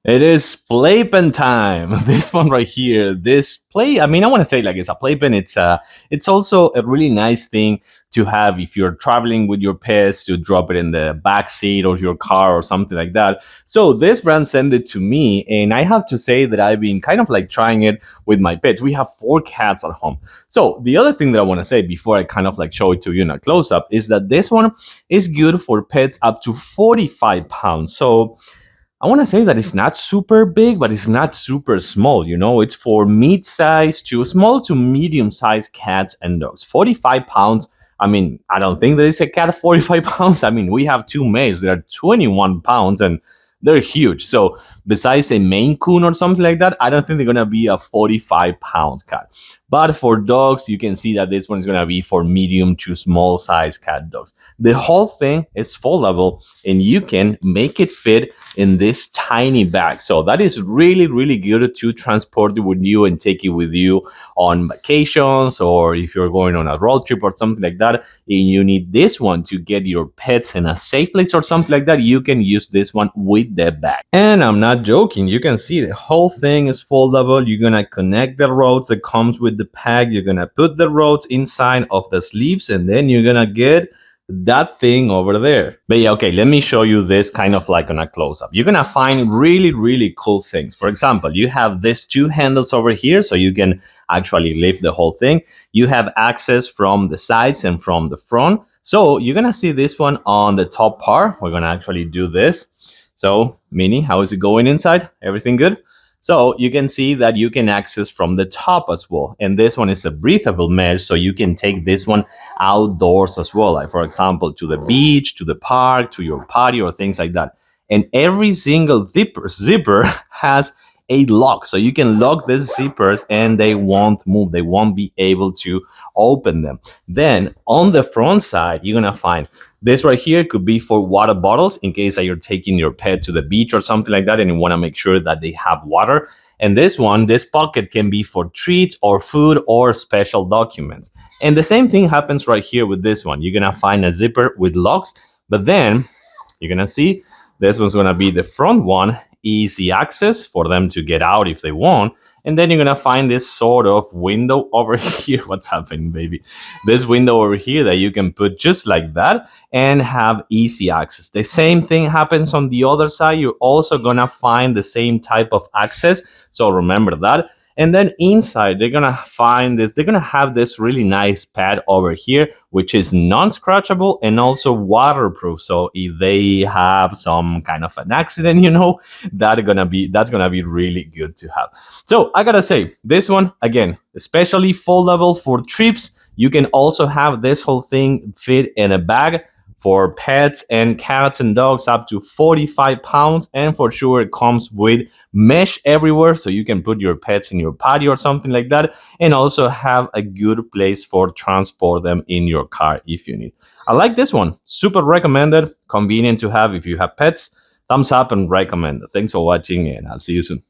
It is playpen time. This one right here. This play. I mean, I want to say like it's a playpen. It's also a really nice thing to have if you're traveling with your pets to drop it in the back seat of your car or something like that. So this brand sent it to me, and I have to say that I've been kind of like trying it with my pets. We have 4 cats at home. So the other thing that I want to say before I kind of like show it to you in a close up is that this one is good for pets up to 45 pounds. So I want to say that it's not super big, but it's not super small. You know, it's for mid-size to small to medium-sized cats and dogs. 45 pounds. I mean, I don't think there is a cat of 45 pounds. I mean, we have 2 males that are 21 pounds and they're huge. So besides a Maine Coon or something like that, I don't think they're going to be a 45 pounds cat. But for dogs, you can see that this one is going to be for medium to small size cat dogs. The whole thing is foldable and you can make it fit in this tiny bag. So that is really, really good to transport it with you and take it with you on vacations, or if you're going on a road trip or something like that, and you need this one to get your pets in a safe place or something like that, you can use this one with the bag. And I'm not joking. You can see the whole thing is foldable. You're going to connect the rods that comes with the pack. You're going to put the rods inside of the sleeves, and then you're going to get that thing over there. But yeah, okay, let me show you this kind of like on a close-up. You're gonna find really, really cool things. For example, you have these 2 handles over here, so you can actually lift the whole thing. You have access from the sides and from the front. So you're gonna see this one on the top part. We're gonna actually do this. So Minnie, how is it going inside? Everything good? So you can see that you can access from the top as well. And this one is a breathable mesh, so you can take this one outdoors as well. Like for example, to the beach, to the park, to your patio, or things like that. And every single zipper has a lock. So you can lock these zippers and they won't move. They won't be able to open them. Then on the front side, you're going to find this right here could be for water bottles in case that you're taking your pet to the beach or something like that and you want to make sure that they have water. And this one, this pocket can be for treats or food or special documents. And the same thing happens right here with this one. You're going to find a zipper with locks, but then you're going to see this one's going to be the front one, easy access for them to get out if they want. And then you're going to find this sort of window over here. What's happening, baby? This window over here that you can put just like that and have easy access. The same thing happens on the other side. You're also going to find the same type of access. So remember that. And then inside, they're going to find this. They're going to have this really nice pad over here, which is non-scratchable and also waterproof. So if they have some kind of an accident, you know, that's going to be really good to have. So I got to say, this one, again, especially foldable for trips. You can also have this whole thing fit in a bag for pets and cats and dogs up to 45 pounds. And for sure, it comes with mesh everywhere, so you can put your pets in your patio or something like that, and also have a good place for transport them in your car if you need. I like this one. Super recommended. Convenient to have if you have pets. Thumbs up and recommend. Thanks for watching, and I'll see you soon.